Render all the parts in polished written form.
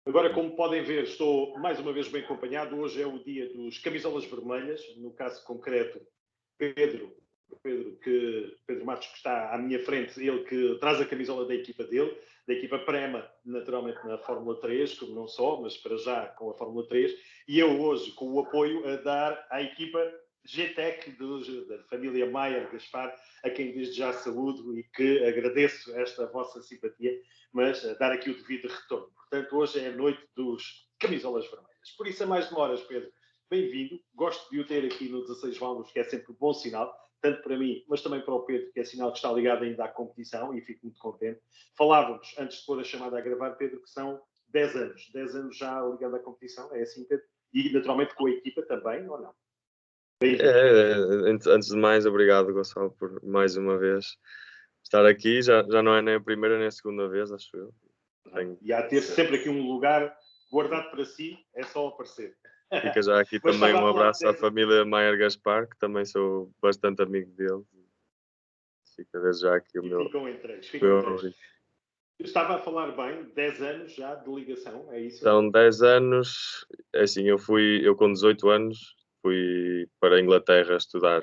Agora, como podem ver, estou mais uma vez bem acompanhado. Hoje é o dia dos camisolas vermelhas, no caso concreto, Pedro, Pedro Matos, que está à minha frente, ele que traz a camisola da equipa dele, da equipa Prema, naturalmente na Fórmula 3, como não só, mas para já com a Fórmula 3, e eu hoje com o apoio a dar à equipa GTEC da família Maier Gaspar, a quem desde já saúdo e que agradeço esta vossa simpatia, mas a dar aqui o devido retorno. Portanto, hoje é a noite dos camisolas vermelhas. Por isso, a mais demoras, Pedro, bem-vindo. Gosto de o ter aqui no 16 Válvulas, que é sempre um bom sinal, tanto para mim, mas também para o Pedro, que é sinal que está ligado ainda à competição, e fico muito contente. Falávamos, antes de pôr a chamada a gravar, Pedro, que são 10 anos. 10 anos já ligado à competição, é assim, Pedro? E, naturalmente, com a equipa também, ou não? Antes de mais, obrigado, Gonçalo, por mais uma vez estar aqui. Já não é nem a primeira nem a segunda vez, acho eu. E há ter sempre aqui um lugar guardado para si, é só aparecer. Fica já aqui também um abraço à família Maier Gaspar, que também sou bastante amigo dele. Fica desde já aqui o meu... Ficam em três. Estava a falar bem, 10 anos já de ligação, é isso? São 10 anos, é assim, eu com 18 anos fui para a Inglaterra estudar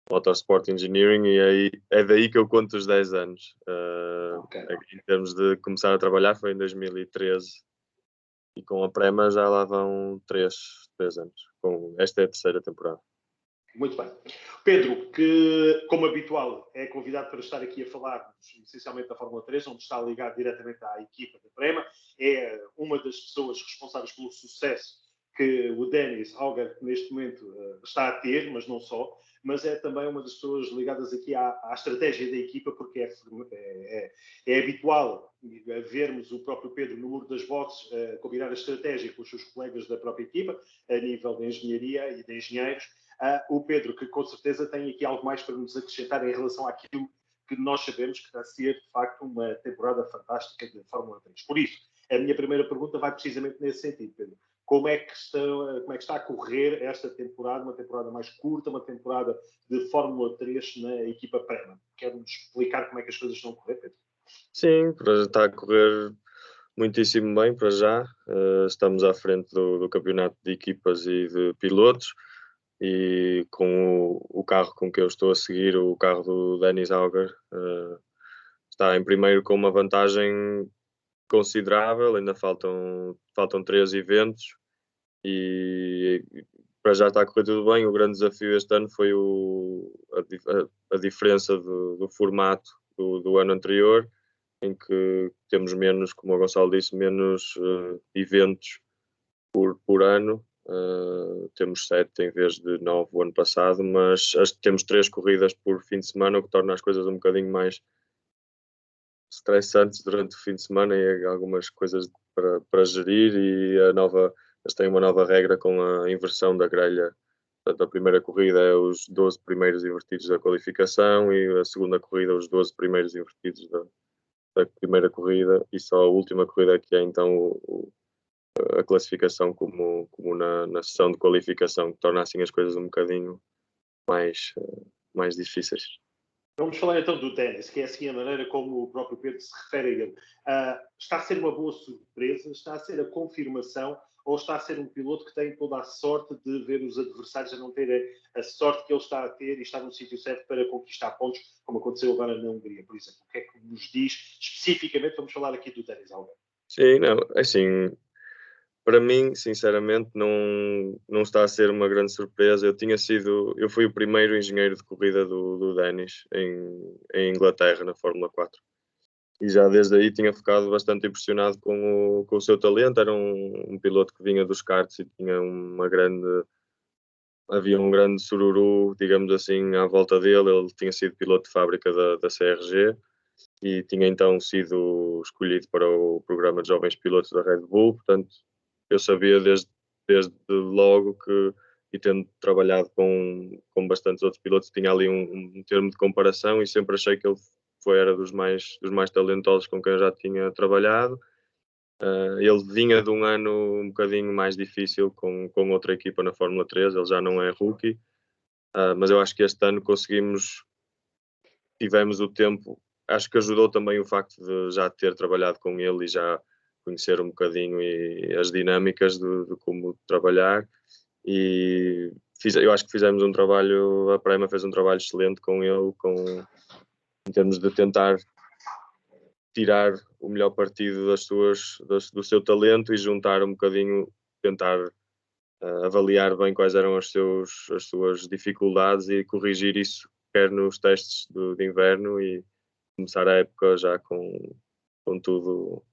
Motorsport Engineering e aí, é daí que eu conto os 10 anos. Em termos de começar a trabalhar foi em 2013 e com a Prema já lá vão 3 anos. Esta é a terceira temporada. Muito bem. Pedro, que, como habitual, é convidado para estar aqui a falar essencialmente da Fórmula 3, onde está ligado diretamente à equipa da Prema. É uma das pessoas responsáveis pelo sucesso que o Dennis Auger, neste momento, está a ter, mas não só. Mas é também uma das pessoas ligadas aqui à estratégia da equipa, porque é habitual vermos o próprio Pedro no muro das boxes combinar a estratégia com os seus colegas da própria equipa, a nível de engenharia e de engenheiros. O Pedro, que com certeza tem aqui algo mais para nos acrescentar em relação àquilo que nós sabemos que vai ser, de facto, uma temporada fantástica de Fórmula 3. Por isso, a minha primeira pergunta vai precisamente nesse sentido, Pedro. Como é que está a correr esta temporada, uma temporada mais curta, uma temporada de Fórmula 3 na equipa Prema? Quer-nos explicar como é que as coisas estão a correr, Pedro? Sim, está a correr muitíssimo bem para já. Estamos à frente do campeonato de equipas e de pilotos e com o carro com que eu estou a seguir, o carro do Dennis Auger, está em primeiro com uma vantagem considerável. Ainda faltam 3 eventos e para já está a correr tudo bem. O grande desafio este ano foi a diferença do formato do ano anterior, em que temos menos, como o Gonçalo disse, menos eventos por ano. Temos 7 em vez de 9 o ano passado, mas temos 3 corridas por fim de semana, o que torna as coisas um bocadinho mais estressantes durante o fim de semana e algumas coisas para gerir. E eles têm uma nova regra com a inversão da grelha. Portanto, a primeira corrida é os 12 primeiros invertidos da qualificação e a segunda corrida os 12 primeiros invertidos da primeira corrida, e só a última corrida que é então a classificação como na sessão de qualificação, que torna assim as coisas um bocadinho mais difíceis. Vamos falar então do Dennis, que é assim a maneira como o próprio Pedro se refere a ele. Está a ser uma boa surpresa? Está a ser a confirmação? Ou está a ser um piloto que tem toda a sorte de ver os adversários a não ter a sorte que ele está a ter e estar no sítio certo para conquistar pontos, como aconteceu agora na Hungria, por exemplo? O que é que nos diz especificamente? Vamos falar aqui do Dennis Auger. Sim, não, assim, para mim, sinceramente, não está a ser uma grande surpresa. Eu fui o primeiro engenheiro de corrida do Dennis em Inglaterra, na Fórmula 4. E já desde aí tinha ficado bastante impressionado com o seu talento. Era um piloto que vinha dos karts e tinha havia um grande sururu, digamos assim, à volta dele. Ele tinha sido piloto de fábrica da CRG e tinha então sido escolhido para o programa de jovens pilotos da Red Bull. Portanto, eu sabia desde logo que, e tendo trabalhado com bastantes outros pilotos, tinha ali um termo de comparação e sempre achei que ele era dos mais talentosos com quem eu já tinha trabalhado. Ele vinha de um ano um bocadinho mais difícil com outra equipa na Fórmula 3, ele já não é rookie, mas eu acho que este ano tivemos o tempo, acho que ajudou também o facto de já ter trabalhado com ele e já conhecer um bocadinho e as dinâmicas de como trabalhar. E eu acho que fizemos um trabalho, a Prema fez um trabalho excelente com ele, em termos de tentar tirar o melhor partido do seu talento e juntar um bocadinho, tentar avaliar bem quais eram as suas dificuldades e corrigir isso, quer nos testes de inverno e começar a época já com tudo.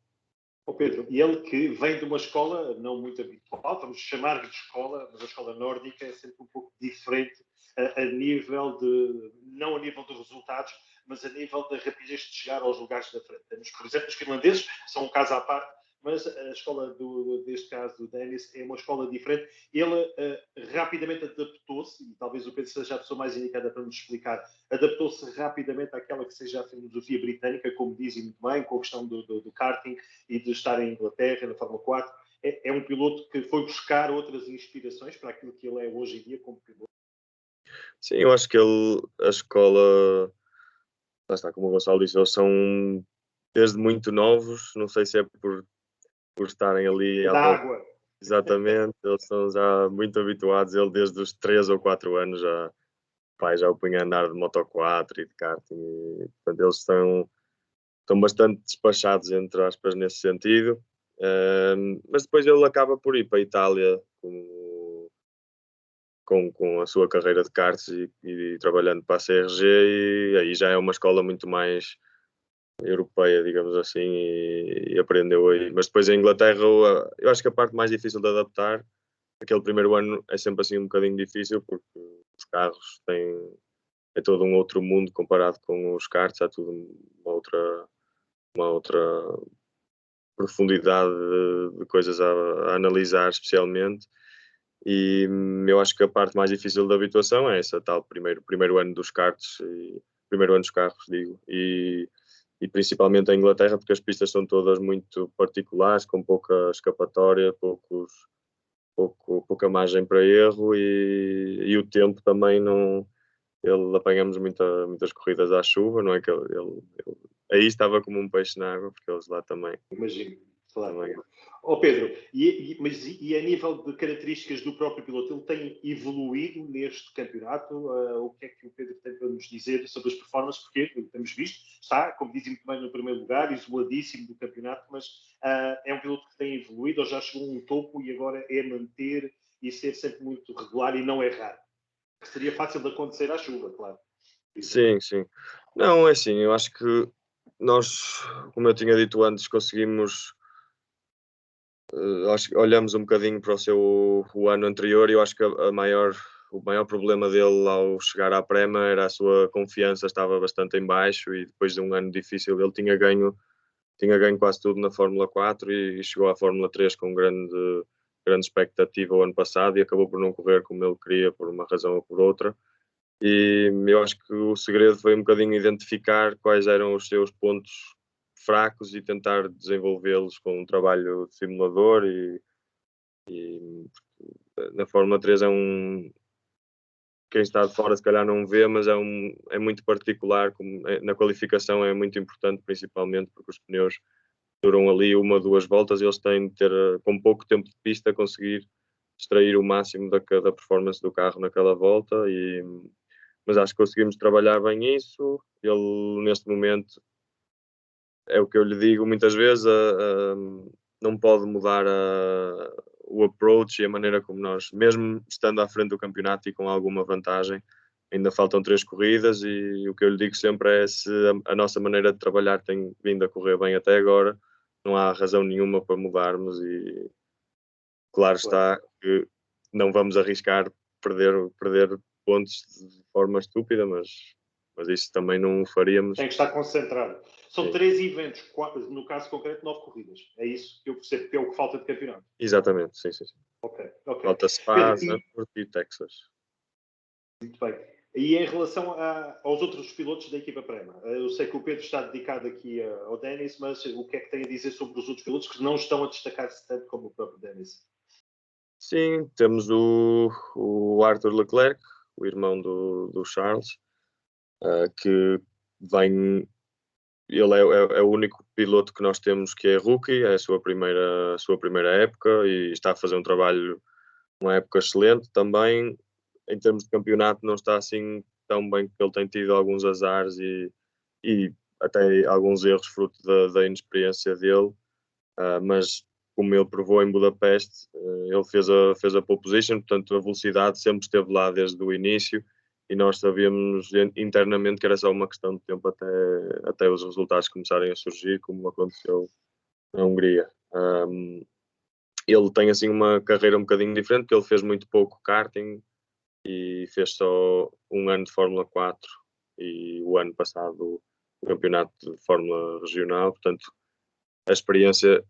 Pedro, e ele que vem de uma escola não muito habitual, vamos chamar de escola, mas a escola nórdica é sempre um pouco diferente a nível não a nível de resultados, mas a nível da rapidez de chegar aos lugares da frente. Temos, por exemplo, os finlandeses, são um caso à parte, mas a escola deste caso do Dennis é uma escola diferente. Ele rapidamente adaptou-se, e talvez o Pedro seja a pessoa mais indicada para nos explicar, adaptou-se rapidamente àquela que seja a filosofia britânica, como dizem muito bem, com a questão do karting e de estar em Inglaterra, na Fórmula 4. É um piloto que foi buscar outras inspirações para aquilo que ele é hoje em dia como piloto. Sim, eu acho que a escola, lá está, como o Gonçalo disse, eles são desde muito novos, não sei se é por estarem ali à volta. Água. Exatamente, eles são já muito habituados, ele desde os 3 ou 4 anos já o punha a andar de Moto 4 e de karting, e, portanto eles estão bastante despachados, entre aspas, nesse sentido, mas depois ele acaba por ir para a Itália com a sua carreira de karts e trabalhando para a CRG, e aí já é uma escola muito mais europeia, digamos assim, e aprendeu aí. Mas depois em Inglaterra, eu acho que a parte mais difícil de adaptar, aquele primeiro ano é sempre assim um bocadinho difícil, porque os carros é todo um outro mundo comparado com os karts, há tudo uma outra profundidade de coisas a analisar especialmente. E eu acho que a parte mais difícil da habituação é essa tal primeiro ano dos karts, primeiro ano dos carros, digo, e principalmente a Inglaterra, porque as pistas são todas muito particulares, com pouca escapatória, pouca margem para erro, e o tempo também não. Apanhamos muitas corridas à chuva, não é que aí estava como um peixe na água, porque eles lá também. Imagino, claro. Também. Pedro, mas a nível de características do próprio piloto, ele tem evoluído neste campeonato? O que é que o Pedro tem para nos dizer sobre as performances? Porque temos visto, está, como dizem muito bem, no primeiro lugar, isoladíssimo do campeonato, mas é um piloto que tem evoluído ou já chegou a um topo e agora é manter e ser sempre muito regular e não errar? Que seria fácil de acontecer à chuva, claro. Sim, sim. Não, é assim, eu acho que nós, como eu tinha dito antes, conseguimos. Acho que olhamos um bocadinho para o ano anterior e eu acho que o maior problema dele ao chegar à Prema era a sua confiança, estava bastante em baixo, e depois de um ano difícil ele tinha ganho quase tudo na Fórmula 4 e chegou à Fórmula 3 com grande expectativa o ano passado e acabou por não correr como ele queria, por uma razão ou por outra. E eu acho que o segredo foi um bocadinho identificar quais eram os seus pontos fracos e tentar desenvolvê-los com um trabalho de simulador, e na Fórmula 3 quem está de fora se calhar não vê, mas é muito particular, na qualificação é muito importante, principalmente porque os pneus duram ali 1 ou 2 voltas e eles têm de ter, com pouco tempo de pista, conseguir extrair o máximo da performance do carro naquela volta, mas acho que conseguimos trabalhar bem isso. Ele, neste momento, é o que eu lhe digo muitas vezes, não pode mudar o approach e a maneira como nós, mesmo estando à frente do campeonato e com alguma vantagem, ainda faltam 3 corridas, e o que eu lhe digo sempre é: se a nossa maneira de trabalhar tem vindo a correr bem até agora, não há razão nenhuma para mudarmos, e claro está que não vamos arriscar perder pontos de forma estúpida, mas isso também não o faríamos. Tem que estar concentrado. São 3 eventos, no caso concreto, 9 corridas. É isso que eu percebo que é o que falta de campeonato. Exatamente, sim. Ok. Falta Spa, Zandvoort e Texas. Muito bem. E em relação aos outros pilotos da equipa Prema, eu sei que o Pedro está dedicado aqui ao Dennis, mas o que é que tem a dizer sobre os outros pilotos que não estão a destacar-se tanto como o próprio Dennis? Sim, temos o Arthur Leclerc, o irmão do Charles, que vem ele é o único piloto que nós temos que é rookie, é a sua primeira época e está a fazer uma época excelente também. Em termos de campeonato não está assim tão bem, porque ele tem tido alguns azares e até alguns erros fruto da inexperiência dele, mas como ele provou em Budapeste, ele fez a pole position, portanto a velocidade sempre esteve lá desde o início e nós sabíamos internamente que era só uma questão de tempo até os resultados começarem a surgir, como aconteceu na Hungria. Ele tem assim uma carreira um bocadinho diferente, porque ele fez muito pouco karting e fez só um ano de Fórmula 4 e o ano passado o campeonato de Fórmula Regional, portanto a experiência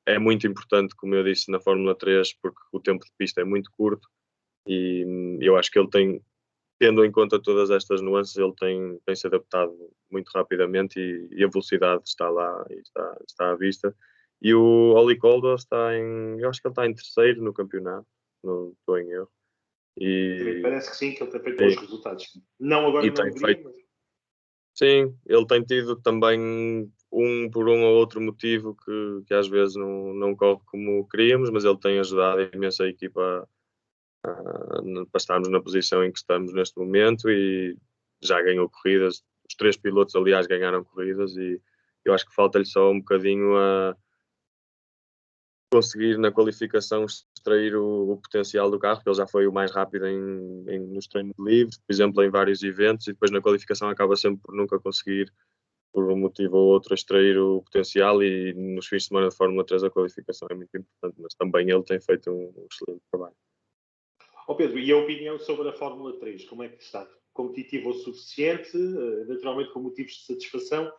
é muito importante, como eu disse, na Fórmula 3, porque o tempo de pista é muito curto e eu acho que ele tem, tendo em conta todas estas nuances, ele tem se adaptado muito rapidamente e a velocidade está lá e está à vista. E o Oli Koldo eu acho que ele está em terceiro no campeonato, não estou em erro. Também parece que sim, que ele tem feito sim, bons resultados. Não agora na Hungria, mas... Sim, ele tem tido também por um ou outro motivo que às vezes não corre como queríamos, mas ele tem ajudado imenso a equipa para estarmos na posição em que estamos neste momento e já ganhou corridas. Os 3 pilotos, aliás, ganharam corridas e eu acho que falta-lhe só um bocadinho a conseguir na qualificação extrair o potencial do carro, que ele já foi o mais rápido nos treinos livres, por exemplo, em vários eventos, e depois na qualificação acaba sempre por nunca conseguir, por um motivo ou outro, extrair o potencial, e nos fins de semana de Fórmula 3 a qualificação é muito importante, mas também ele tem feito um excelente trabalho. Pedro, e a opinião sobre a Fórmula 3? Como é que está? Competitivo o suficiente? Naturalmente com motivos de satisfação.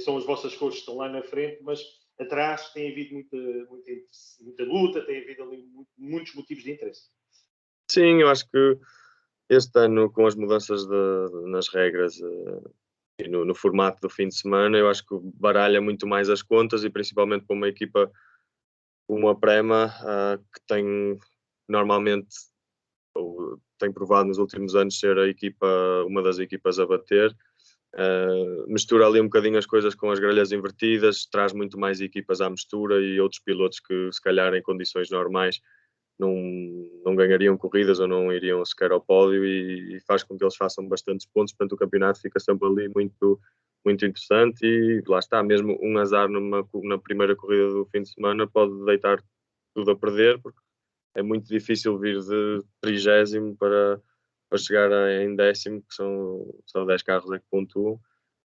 São as vossas cores que estão lá na frente, mas atrás tem havido muita luta, tem havido ali muitos motivos de interesse. Sim, eu acho que este ano, com as mudanças nas regras e no formato do fim de semana, eu acho que baralha muito mais as contas e principalmente para uma equipa como a Prema, que tem normalmente, ou tem provado nos últimos anos ser uma das equipas a bater. Mistura ali um bocadinho as coisas com as grelhas invertidas, traz muito mais equipas à mistura e outros pilotos que se calhar em condições normais não ganhariam corridas ou não iriam sequer ao pódio e faz com que eles façam bastantes pontos, portanto o campeonato fica sempre ali muito, muito interessante e lá está, mesmo um azar na primeira corrida do fim de semana pode deitar tudo a perder, porque é muito difícil vir de 30º para chegar em 10º, que são 10 carros é que pontuam.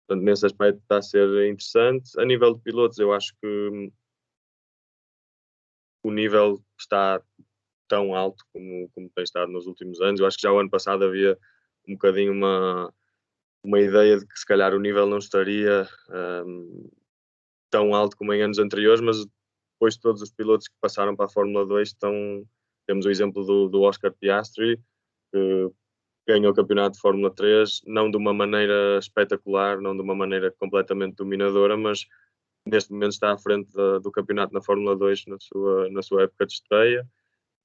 Portanto, nesse aspecto está a ser interessante. A nível de pilotos, eu acho que o nível está tão alto como tem estado nos últimos anos. Eu acho que já o ano passado havia um bocadinho uma ideia de que se calhar o nível não estaria tão alto como em anos anteriores, mas depois todos os pilotos que passaram para a Fórmula 2 temos o exemplo do Oscar Piastri, que ganhou o campeonato de Fórmula 3, não de uma maneira espetacular, não de uma maneira completamente dominadora, mas neste momento está à frente do campeonato na Fórmula 2 na sua época de estreia.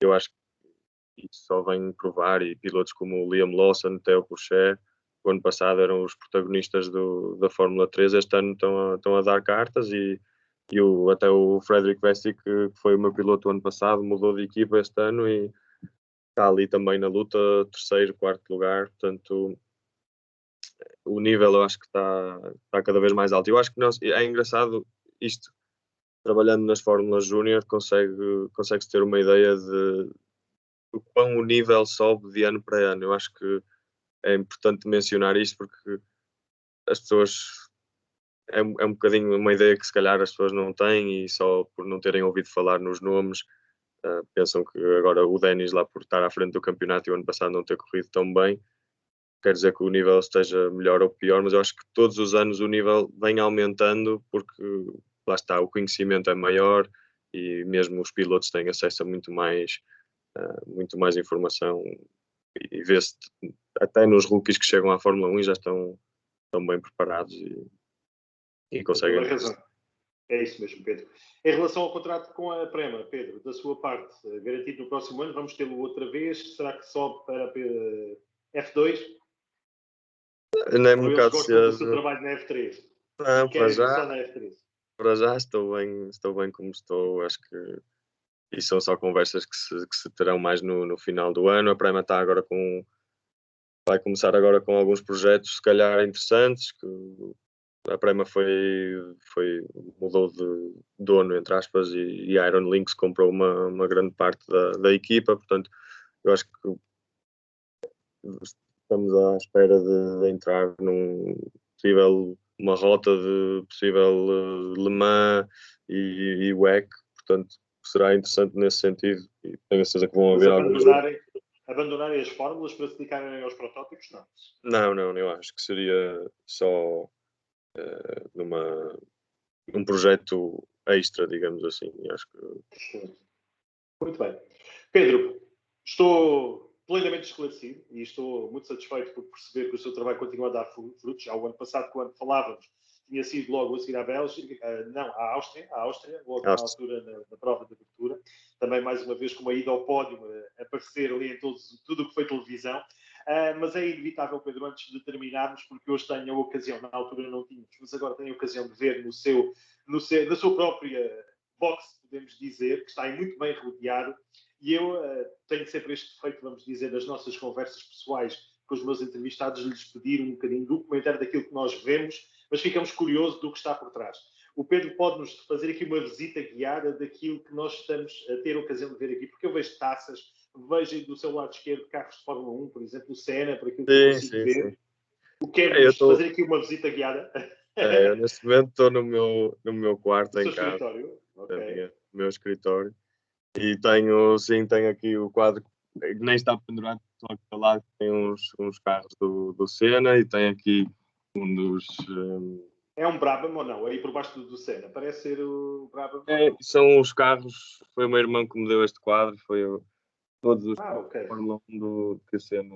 Eu acho que isso só vem provar, e pilotos como o Liam Lawson, Theo Pourchaire, o ano passado eram os protagonistas da Fórmula 3, este ano estão a dar cartas até o Frederick Vesti, que foi o meu piloto o ano passado, mudou de equipa este ano e está ali também na luta, terceiro, quarto lugar, portanto o nível eu acho que está cada vez mais alto. Eu acho que é engraçado isto, trabalhando nas Fórmulas Júnior, consegue-se ter uma ideia de quão o nível sobe de ano para ano. Eu acho que é importante mencionar isto porque as pessoas é um bocadinho uma ideia que se calhar as pessoas não têm e só por não terem ouvido falar nos nomes pensam que agora o Dennis lá por estar à frente do campeonato e o ano passado não ter corrido tão bem quer dizer que o nível esteja melhor ou pior, mas eu acho que todos os anos o nível vem aumentando porque lá está, o conhecimento é maior e mesmo os pilotos têm acesso a muito mais informação e vê-se até nos rookies que chegam à Fórmula 1 já estão bem preparados e conseguem. Toda a razão. É isso mesmo, Pedro. Em relação ao contrato com a Prema, Pedro, da sua parte, garantido no próximo ano, vamos tê-lo outra vez? Será que sobe para F2? Não é um Ou eles bocado gostam do seu cedo. trabalho na F3? Não, Quer ir só na F3? para já estou bem como estou. Acho que e são só conversas que se terão mais no final do ano. A Prema está agora vai começar agora com alguns projetos, se calhar interessantes, que a Prema mudou de dono, entre aspas, e a Iron Lynx comprou uma grande parte da equipa, portanto, eu acho que estamos à espera de entrar uma rota de possível Le Mans e WEC, portanto, será interessante nesse sentido e tenho a certeza que vão haver alguns. Abandonarem as fórmulas para se dedicarem aos protótipos, não? Não, eu acho que seria só num projeto extra, digamos assim. Acho que... Muito bem. Pedro, estou plenamente esclarecido e estou muito satisfeito por perceber que o seu trabalho continua a dar frutos. Já o ano passado, quando falávamos, tinha sido logo a seguir à Bélgica, à Áustria, logo na altura da prova de abertura. Também, mais uma vez, com uma ida ao pódio, a aparecer ali em tudo o que foi televisão. Mas é inevitável, Pedro, antes de terminarmos, porque hoje tenho a ocasião, na altura não tínhamos, mas agora tenho a ocasião de ver na sua própria box, podemos dizer, que está aí muito bem rodeado, e eu tenho sempre este defeito, vamos dizer, das nossas conversas pessoais com os meus entrevistados, lhes pedir um bocadinho do comentário daquilo que nós vemos, mas ficamos curiosos do que está por trás. O Pedro pode-nos fazer aqui uma visita guiada daquilo que nós estamos a ter a ocasião de ver aqui, porque eu vejo taças, vejo do seu lado esquerdo carros de Fórmula 1, por exemplo, o Senna, por aquilo que eu consigo ver. Sim. O quer-nos fazer aqui uma visita guiada? Eu neste momento estou no meu quarto em casa. Escritório? Okay. No meu escritório. E tenho aqui o quadro, que nem está pendurado, só aqui ao lado tem uns carros do Senna e tem aqui um dos... É um Brabham ou não? Aí por baixo do Senna. Parece ser o Brabham. São os carros, foi o meu irmão que me deu este quadro, foi todos os okay. Fórmula 1 do que o Senna...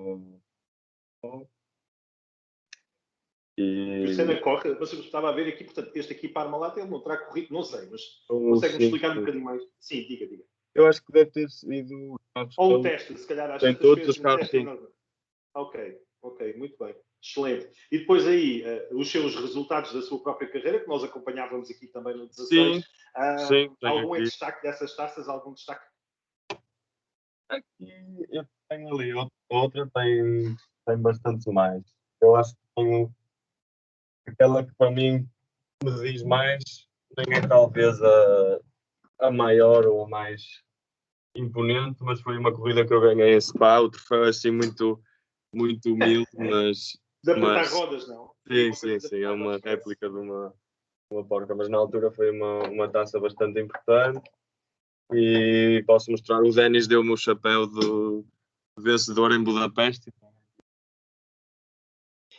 E o Senna corre, mas eu estava a ver aqui, portanto, este aqui Parmalat ele não terá corrido, não sei, mas consegue-me explicar um bocadinho mais? Sim, diga. Eu acho que deve ter sido... Ou um teste, se calhar, tem todos os carros, sim. Ok, muito bem. Excelente. E depois aí, os seus resultados da sua própria carreira, que nós acompanhávamos aqui também no 16. Sim, algum destaque dessas taças? Algum destaque? Aqui eu tenho ali outra, tem bastante mais. Eu acho que tenho aquela que para mim me diz mais, nem é talvez a maior ou a mais imponente, mas foi uma corrida que eu ganhei em Spa, o troféu é assim muito humilde, mas... De apertar rodas, não? Sim, é uma réplica de uma porca, mas na altura foi uma taça bastante importante e posso mostrar, o Denis deu-me o chapéu de vencedor em Budapeste.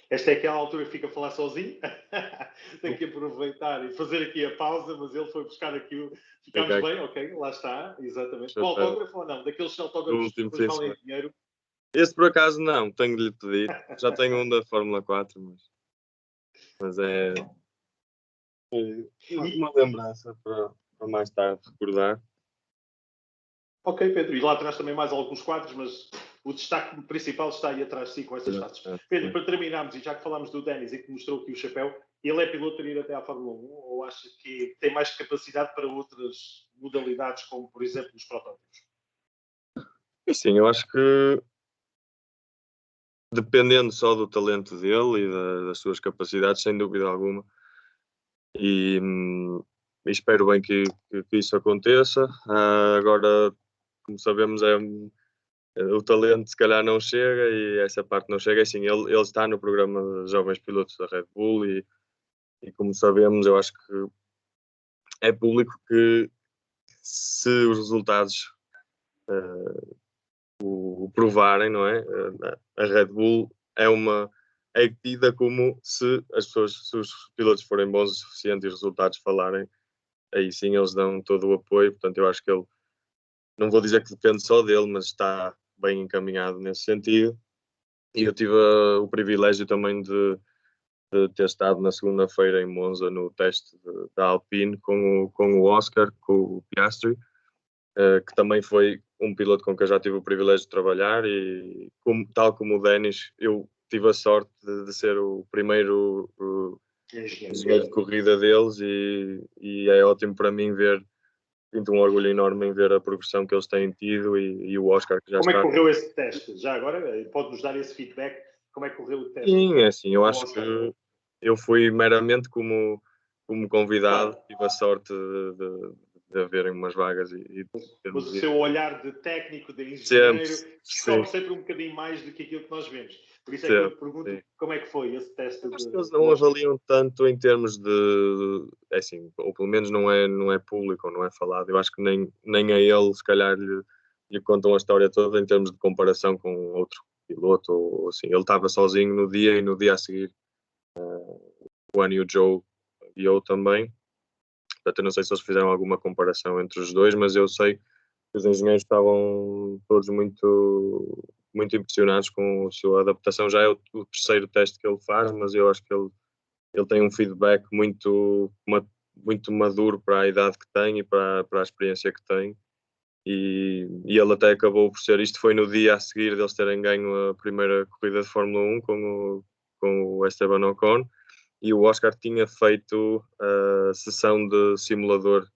Esta é aquela altura que fica a falar sozinho. Tenho que aproveitar e fazer aqui a pausa, mas ele foi buscar aquilo. Ficámos bem, ok, lá está, exatamente. O autógrafo ou não? Daqueles autógrafos que depois valem dinheiro. Esse por acaso não, tenho de lhe pedir. Já tenho um da Fórmula 4, mas é uma lembrança para mais tarde recordar. Ok, Pedro, e lá atrás também mais alguns quadros, mas o destaque principal está aí atrás de si com essas taças. Pedro, para terminarmos, e já que falámos do Denis e que mostrou aqui o chapéu, ele é piloto para ir até à Fórmula 1 ou acha que tem mais capacidade para outras modalidades, como por exemplo os protótipos? Sim, eu acho que dependendo só do talento dele e das suas capacidades, sem dúvida alguma, e espero bem que isso aconteça. Agora, como sabemos, o talento se calhar não chega e essa parte não chega. Assim, ele está no programa de jovens pilotos da Red Bull e como sabemos, eu acho que é público que se os resultados o provarem, não é? A Red Bull é tida como se os pilotos forem bons o suficiente e os resultados falarem, aí sim eles dão todo o apoio. Portanto, eu acho que ele, não vou dizer que depende só dele, mas está bem encaminhado nesse sentido. E eu tive o privilégio também de ter estado na segunda-feira em Monza no teste da Alpine com o Oscar, com o Piastri, que também foi um piloto com quem eu já tive o privilégio de trabalhar tal como o Denis, eu tive a sorte de ser o primeiro engenheiro de corrida deles e é ótimo para mim ver, sinto um orgulho enorme em ver a progressão que eles têm tido e o Oscar que já Como está. Como é que correu esse teste? Já agora, pode-nos dar esse feedback? Como é que correu o teste? Sim, é assim, eu acho que eu fui meramente como convidado, claro. Tive a sorte de haverem umas vagas mas o seu olhar de técnico, de engenheiro, descobre sempre um bocadinho mais do que aquilo que nós vemos. Por isso é que eu te pergunto como é que foi esse teste. Acho que eles não avaliam tanto em termos de é assim, ou pelo menos não é público, ou não é falado. Eu acho que nem a ele, se calhar, lhe contam a história toda em termos de comparação com outro piloto, ou assim. Ele estava sozinho no dia e no dia a seguir o An e o Joe e eu também. Portanto, eu não sei se eles fizeram alguma comparação entre os dois, mas eu sei que os engenheiros estavam todos muito impressionados com a sua adaptação. Já é o terceiro teste que ele faz, mas eu acho que ele tem um feedback muito maduro para a idade que tem e para a experiência que tem. E ele até acabou por ser, isto foi no dia a seguir deles terem ganho a primeira corrida de Fórmula 1 com o Esteban Ocon, e o Oscar tinha feito a sessão de simulador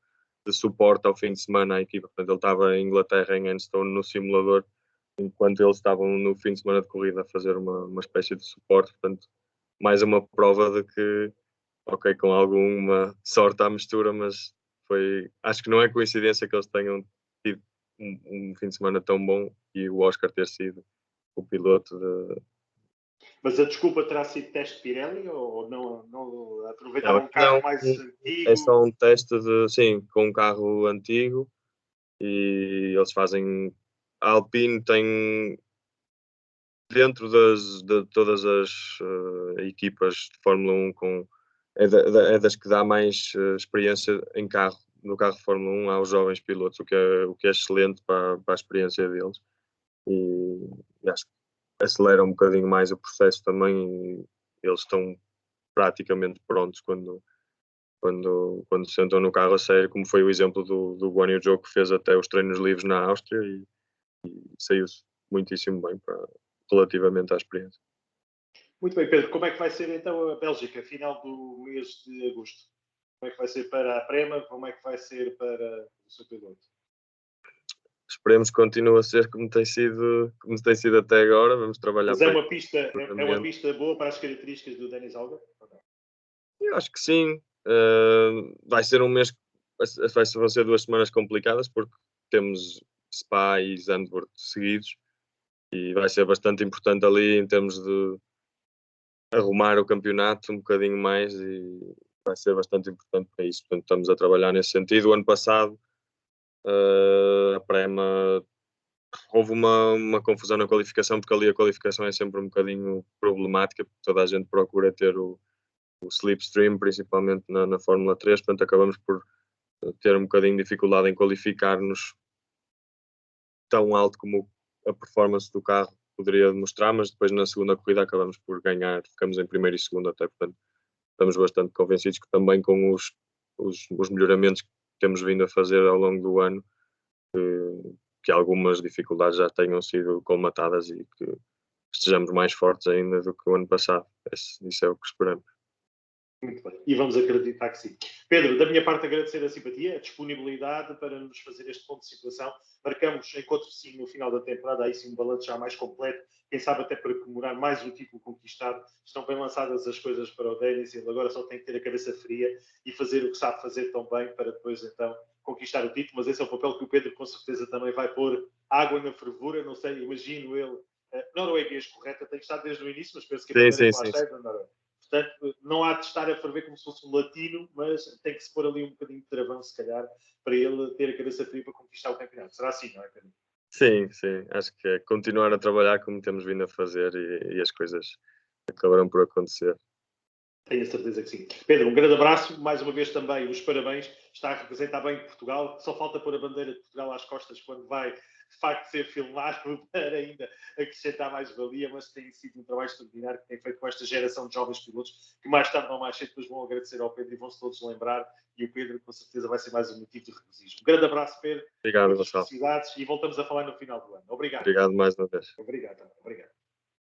de suporte ao fim de semana à equipa. Portanto, ele estava em Inglaterra, em Enstone, no simulador, enquanto eles estavam no fim de semana de corrida a fazer uma espécie de suporte. Portanto, mais uma prova de que, ok, com alguma sorte à mistura, mas acho que não é coincidência que eles tenham tido um fim de semana tão bom e o Oscar ter sido o piloto de... Mas a desculpa terá sido teste Pirelli ou não aproveitaram um carro mais antigo? É só um teste sim, com um carro antigo, e eles fazem... A Alpine tem, dentro de todas as equipas de Fórmula 1, é das que dá mais experiência no carro de Fórmula 1 aos jovens pilotos, o que é excelente para a experiência deles. E acho que acelera um bocadinho mais o processo também, e eles estão praticamente prontos quando sentam no carro a sério, como foi o exemplo do Guan Yu Zhou, que fez até os treinos livres na Áustria e saiu-se muitíssimo bem relativamente à experiência. Muito bem, Pedro. Como é que vai ser então a Bélgica, final do mês de agosto? Como é que vai ser para a Prema? Como é que vai ser para o seu piloto? Esperemos que continue a ser como tem sido até agora. Vamos trabalhar. Mas é uma pista boa para as características do Dennis Hauger? Eu acho que sim. Vai ser um mês, vão ser 2 semanas complicadas, porque temos Spa e Zandvoort seguidos, e vai ser bastante importante ali em termos de arrumar o campeonato um bocadinho mais, e vai ser bastante importante para isso. Portanto, estamos a trabalhar nesse sentido. O ano passado a Prema houve uma confusão na qualificação, porque ali a qualificação é sempre um bocadinho problemática, porque toda a gente procura ter o slipstream, principalmente na Fórmula 3, portanto acabamos por ter um bocadinho de dificuldade em qualificar-nos tão alto como a performance do carro poderia demonstrar, mas depois na segunda corrida acabamos por ganhar, ficamos em primeiro e segundo até, portanto estamos bastante convencidos que também com os melhoramentos que temos vindo a fazer ao longo do ano, que algumas dificuldades já tenham sido colmatadas e que estejamos mais fortes ainda do que o ano passado. Isso é o que esperamos. Muito bem. E vamos acreditar que sim. Pedro, da minha parte, agradecer a simpatia, a disponibilidade para nos fazer este ponto de situação. Marcamos encontro sim no final da temporada, aí sim um balanço já mais completo, quem sabe até para comemorar mais o título conquistado. Estão bem lançadas as coisas para o Dennis, ele agora só tem que ter a cabeça fria e fazer o que sabe fazer tão bem para depois então conquistar o título. Mas esse é o papel que o Pedro com certeza também vai pôr água na fervura, não sei, imagino ele. Norueguês correta, tem que estar desde o início, mas penso que a primeira que lá está é da Noruega. Portanto, não há de estar a ferver como se fosse um latino, mas tem que se pôr ali um bocadinho de travão, se calhar, para ele ter a cabeça fria para conquistar o campeonato. Será assim, não é, Pedro? Sim, sim. Acho que é continuar a trabalhar como temos vindo a fazer, e as coisas acabarão por acontecer. Tenho a certeza que sim. Pedro, um grande abraço. Mais uma vez também os parabéns. Está a representar bem Portugal. Só falta pôr a bandeira de Portugal às costas quando vai, de facto, ser filmado para ainda acrescentar mais valia, mas tem sido um trabalho extraordinário que tem feito com esta geração de jovens pilotos, que mais tarde ou mais cedo depois vão agradecer ao Pedro e vão-se todos lembrar, e o Pedro com certeza vai ser mais um motivo de regozijo. Um grande abraço, Pedro. Obrigado, Gonçalo. E voltamos a falar no final do ano. Obrigado. Obrigado mais uma vez. Obrigado.